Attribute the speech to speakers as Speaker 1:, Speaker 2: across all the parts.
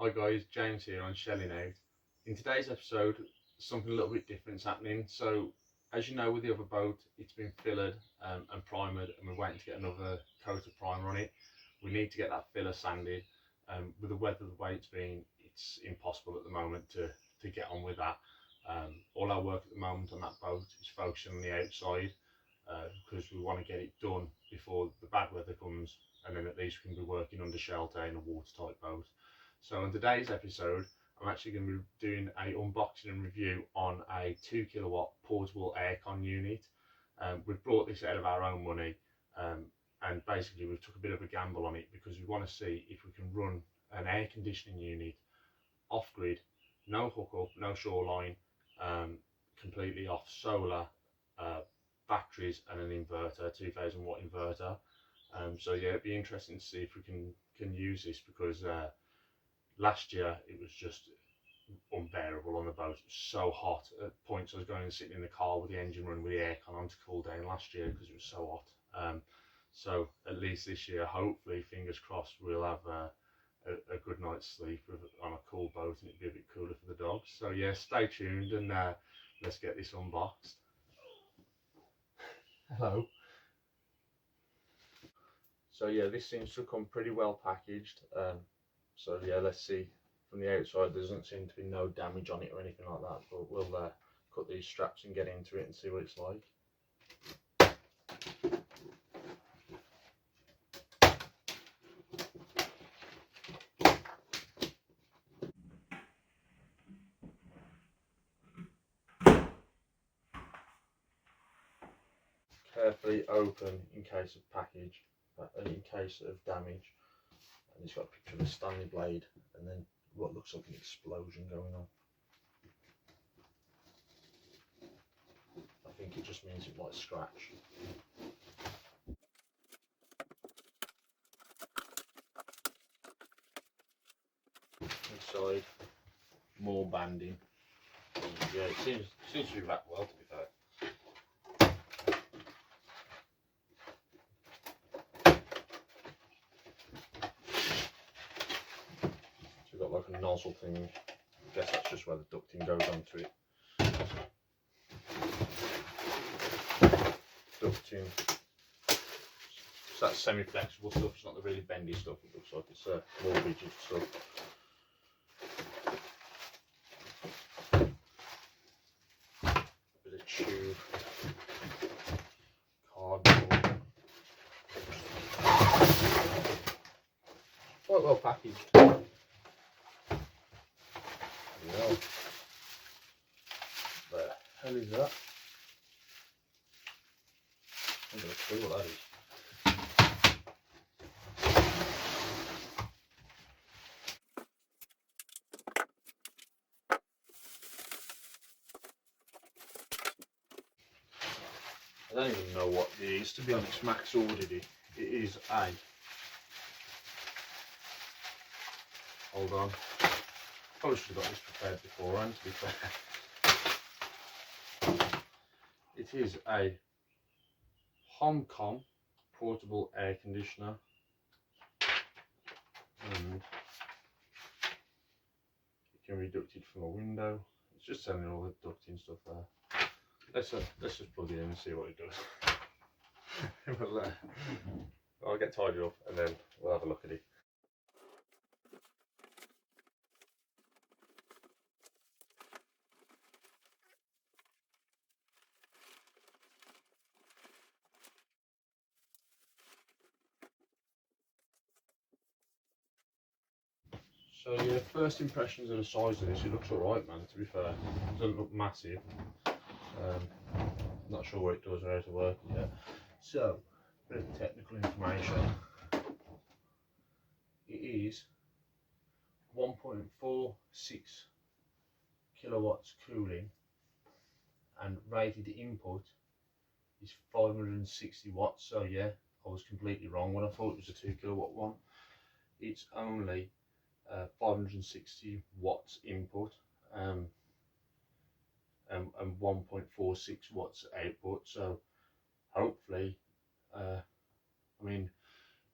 Speaker 1: Hi guys, James here on Shelling Out. In today's episode, something a little bit different is happening. So, as you know, with the other boat, it's been fillered and primered, and we're waiting to get another coat of primer on it. We need to get that filler sanded. With the weather the way it's been, it's impossible at the moment to get on with that. All our work at the moment on that boat is focusing on the outside because we want to get it done before the bad weather comes, and then at least we can be working under shelter in a watertight boat. So in today's episode, I'm actually going to be doing a unboxing and review on a 2 kilowatt portable aircon unit. We've brought this out of our own money, and basically we've took a bit of a gamble on it because we want to see if we can run an air conditioning unit off grid, no hookup, no shoreline, completely off solar, batteries and an inverter, 2000 watt inverter. So yeah, it'd be interesting to see if we can use this because last year it was just unbearable on the boat. It was so hot at points I was going and sitting in the car with the engine running with the aircon on to cool down last year because it was so hot. So at least this year, hopefully, fingers crossed, we'll have a good night's sleep on a cool boat and it'll be a bit cooler for the dogs. So yeah, stay tuned and let's get this unboxed. Hello. So yeah, this seems to come pretty well packaged. So yeah, let's see. From the outside, there doesn't seem to be no damage on it or anything like that, but we'll cut these straps and get into it and see what it's like. Carefully open in case of package, in case of damage. And it's got a picture of a Stanley blade and then what looks like an explosion going on. I think it just means it might scratch. Inside, more banding. Yeah, it seems to be wrapped well, to be fair. So we've got like a nozzle thing. I guess that's just where the ducting goes onto it. Ducting. So that's semi-flexible stuff, it's not the really bendy stuff, it looks like it's more rigid stuff. Bit of tube, cardboard. Quite well packaged. Yeah. The hell is that? I haven't got a clue what that is. I don't even know what it is, to be honest. Max ordered it. It is a... Hold on. Probably should have got this prepared beforehand, to be fair. It is a HomCom portable air conditioner. And it can be ducted from a window. It's just telling all the ducting stuff there. Let's just plug it in and see what it does. I'll get tidied up and then we'll have a look at it. So yeah, first impressions of the size of this, it looks alright, man, to be fair. It doesn't look massive. Not sure what it does or how to work it yet. So, a bit of technical information. It is 1.46 kilowatts cooling and rated input is 560 watts. So yeah, I was completely wrong when I thought it was a 2 kilowatt one. It's only 560 watts input and 1.46 watts output. So hopefully, I mean,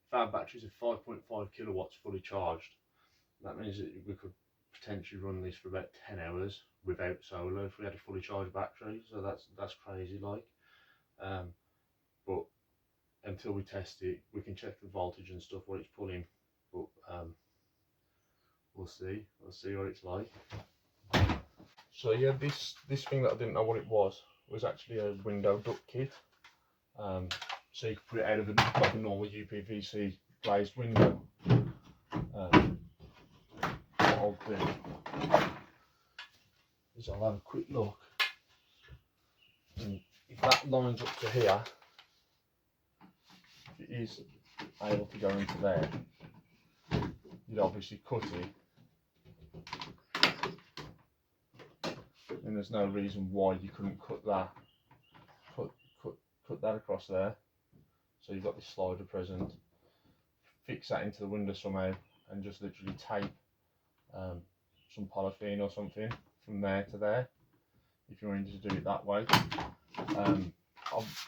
Speaker 1: if our batteries are 5.5 kilowatts fully charged, That means that we could potentially run this for about 10 hours without solar if we had a fully charged battery. So that's crazy, like. But until we test it, we can check the voltage and stuff, what it's pulling. But we'll see what it's like. So yeah, this thing that I didn't know what it was actually a window duct kit. So you can put it out of like a normal UPVC glazed window. What I'll do is I'll have a quick look, and if that lines up to here, if it is able to go into there, you'd obviously cut it, and there's no reason why you couldn't cut that across there. So you've got this slider present, fix that into the window somehow, and just literally tape some polythene or something from there to there, if you wanted to do it that way.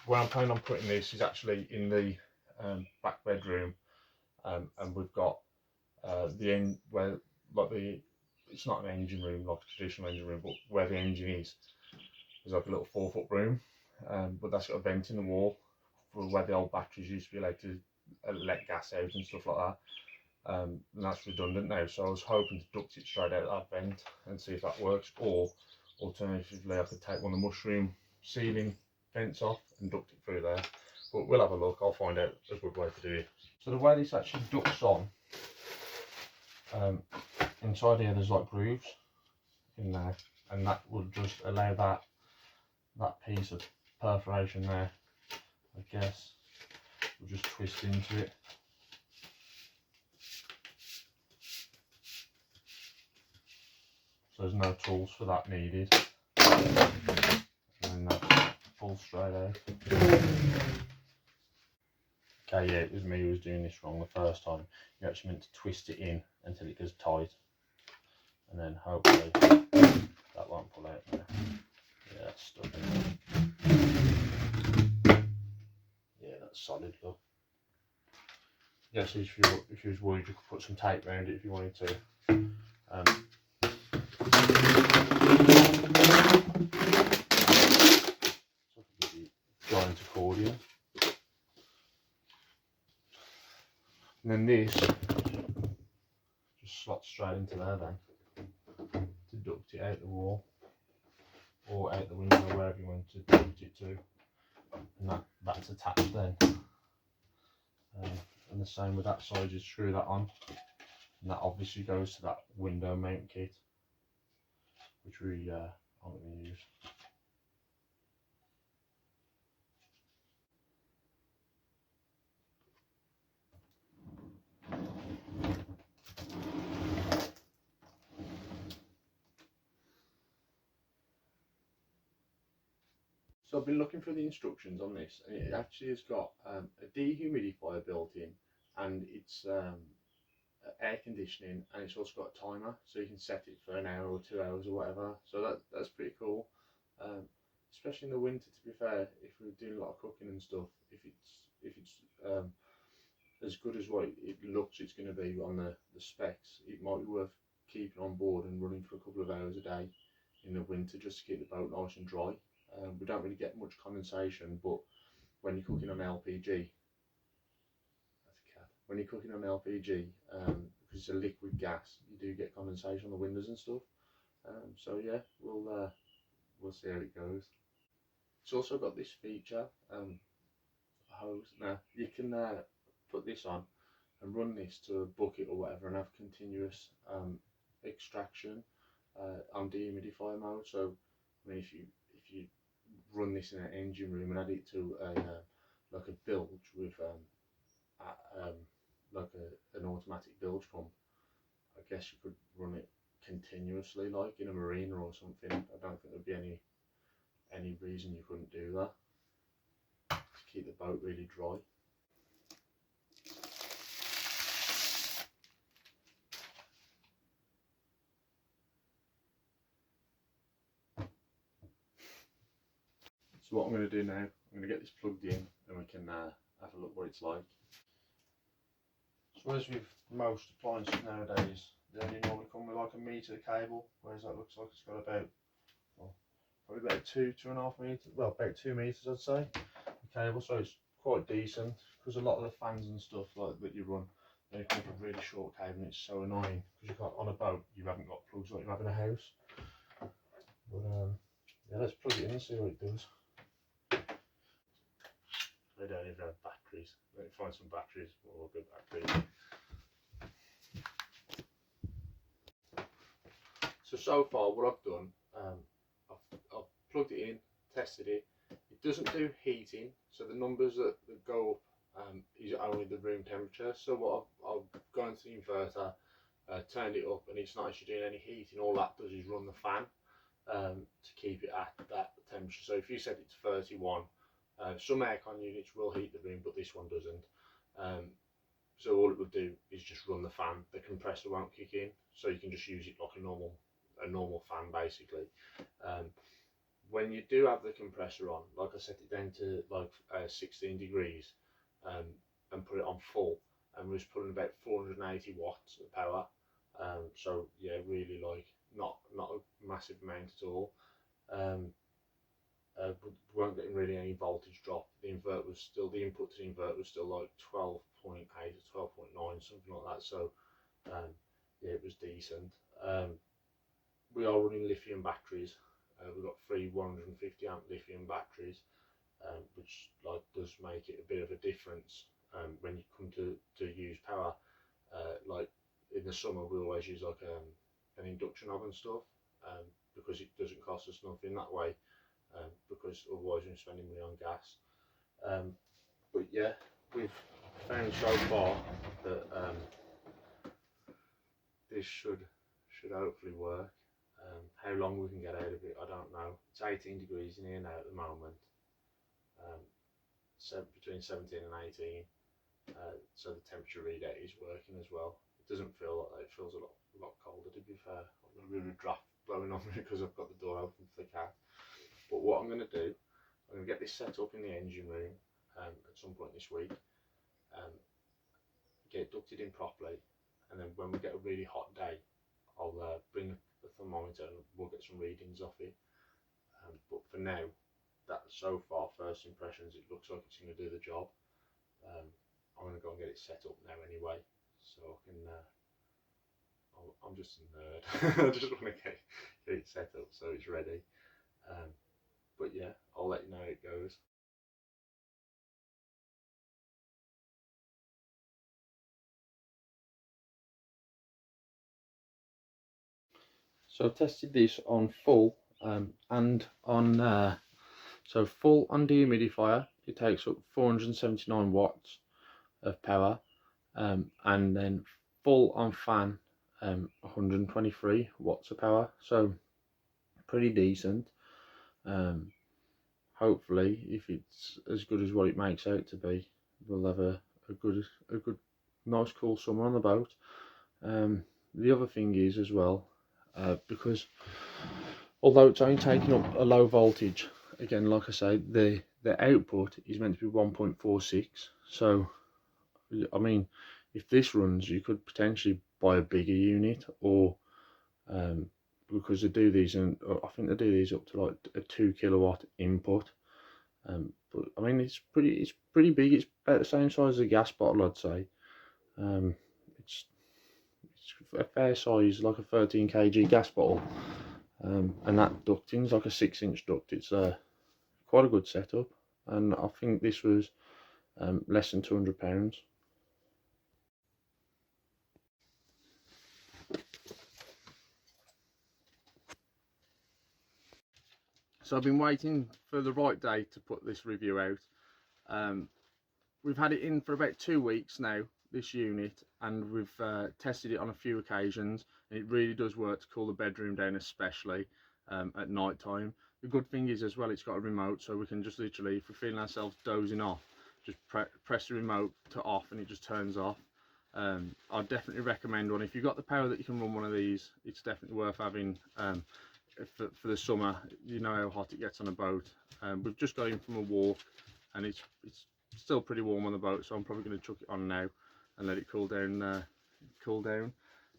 Speaker 1: Where I'm planning on putting this is actually in the back bedroom, and we've got the end where, like, it's not an engine room like a traditional engine room, but where the engine is, there's like a little 4-foot room, but that's got a vent in the wall for where the old batteries used to be able to let gas out and stuff like that. And that's redundant now, so I was hoping to duct it straight out of that vent and see if that works, or alternatively I could take one of the mushroom ceiling vents off and duct it through there. But we'll have a look, I'll find out a good way to do it. So the way this actually ducts on, inside here there's like grooves in there, and that will just allow that piece of perforation there, I guess, we'll just twist into it. So there's no tools for that needed, and then that pulls straight out. Okay, yeah, it was me who was doing this wrong the first time. You're actually meant to twist it in until it goes tight, and then hopefully that won't pull out now. Yeah, that's stuck in there. Yeah, that's solid, look. Yeah, so if you was worried, you could put some tape around it if you wanted to. Giant accordion. And then this just slots straight into there then, to duct it out the wall or out the window, wherever you want to duct it to, and that's attached then. And the same with that side, you screw that on, and that obviously goes to that window mount kit, which we aren't going to use. So I've been looking for the instructions on this, and it actually has got a dehumidifier built in, and it's air conditioning, and it's also got a timer, so you can set it for an hour or 2 hours or whatever. So that's pretty cool, especially in the winter. To be fair, if we're doing a lot of cooking and stuff, if it's as good as what it looks it's going to be on the specs, it might be worth keeping on board and running for a couple of hours a day in the winter, just to keep the boat nice and dry. We don't really get much condensation, but when you're cooking on LPG, that's a cat. When you're cooking on LPG, because it's a liquid gas, you do get condensation on the windows and stuff. So yeah, we'll see how it goes. It's also got this feature, hose. Now you can put this on and run this to a bucket or whatever, and have continuous extraction on dehumidifier mode. So I mean, if you run this in an engine room and add it to like a bilge with like an automatic bilge pump, I guess you could run it continuously, like in a marina or something. I don't think there'd be any reason you couldn't do that to keep the boat really dry. So what I'm going to do now, I'm going to get this plugged in, and we can have a look what it's like. So So as with most appliances nowadays, they only normally come with like a metre of cable, whereas that looks like it's got about, well, probably about 2.5 metres, well about 2 metres I'd say, the cable, so it's quite decent, because a lot of the fans and stuff like that you run, they come with really short cable, and it's so annoying, because you can't, on a boat you haven't got plugs like you have in a house. But yeah, let's plug it in and see what it does. They don't even have batteries. Let's find some batteries, or good batteries. So far what I've done, I've plugged it in, tested it. It doesn't do heating, so the numbers that go up is only the room temperature. So what I've gone to the inverter, turned it up, and it's not actually doing any heating. All that does is run the fan to keep it at that temperature. So if you set it to 31, some aircon units will heat the room, but this one doesn't. So all it will do is just run the fan. The compressor won't kick in, so you can just use it like a normal fan basically. When you do have the compressor on, like I set it down to like 16 degrees and put it on full, and was pulling about 480 watts of power. So yeah, really like not a massive amount at all. We weren't getting really any voltage drop. The input to the inverter was still like 12.8 or 12.9, something like that. So yeah, it was decent. We are running lithium batteries. We've got 3 150 amp lithium batteries, which like does make it a bit of a difference when you come to use power. Like in the summer, we always use like an induction oven stuff, because it doesn't cost us nothing that way. Because otherwise you're spending money on gas. But yeah, we've found so far that this should hopefully work. How long we can get out of it, I don't know. It's 18 degrees in here now at the moment, so between 17 and 18. So the temperature readout is working as well. It doesn't feel like that. It feels a lot colder, to be fair. I've got a really draft blowing on me because I've got the door open for the cat. But what I'm going to do, I'm going to get this set up in the engine room at some point this week, get it ducted in properly, and then when we get a really hot day, I'll bring the thermometer and we'll get some readings off it. But for now, so far, first impressions, it looks like it's going to do the job. I'm going to go and get it set up now anyway, so I can. I'm just a nerd. I just want to get it set up so it's ready. But yeah, I'll let you know how it goes. So I've tested this on full and on so full on dehumidifier. It takes up 479 watts of power, and then full on fan, 123 watts of power. So pretty decent. Hopefully, if it's as good as what it makes out to be, we'll have a good, nice, cool summer on the boat. The other thing is as well, because although it's only taking up a low voltage, again, like I say, the output is meant to be 1.46. So, I mean, if this runs, you could potentially buy a bigger unit, or because they do these, and I think they do these up to like a 2 kilowatt input. But I mean, it's pretty big. It's about the same size as a gas bottle, I'd say. It's a fair size, like a 13 kg gas bottle, and that ducting is like a 6-inch duct. It's quite a good setup, and I think this was less than £200. So I've been waiting for the right day to put this review out. We've had it in for about 2 weeks now, this unit, and we've tested it on a few occasions, and it really does work to cool the bedroom down, especially at night time. The good thing is as well, it's got a remote, so we can just literally, if we're feeling ourselves dozing off, just press the remote to off and it just turns off. I'd definitely recommend one. If you've got the power that you can run one of these, it's definitely worth having for the summer. You know how hot it gets on a boat. We've just got in from a walk, and it's still pretty warm on the boat, so I'm probably going to chuck it on now. and let it cool down.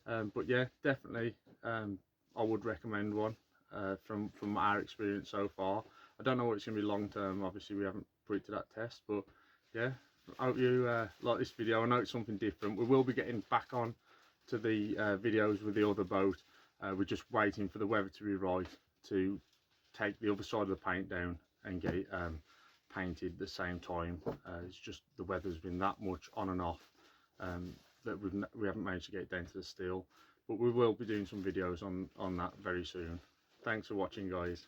Speaker 1: But yeah, definitely I would recommend one from our experience so far. I don't know what it's going to be long term, obviously we haven't put it to that test, but yeah, I hope you like this video. I know it's something different. We will be getting back on to the videos with the other boat. We're just waiting for the weather to be right to take the other side of the paint down and get it painted the same time. It's just the weather's been that much on and off that we haven't managed to get it down to the steel, but we will be doing some videos on that very soon. Thanks for watching, guys.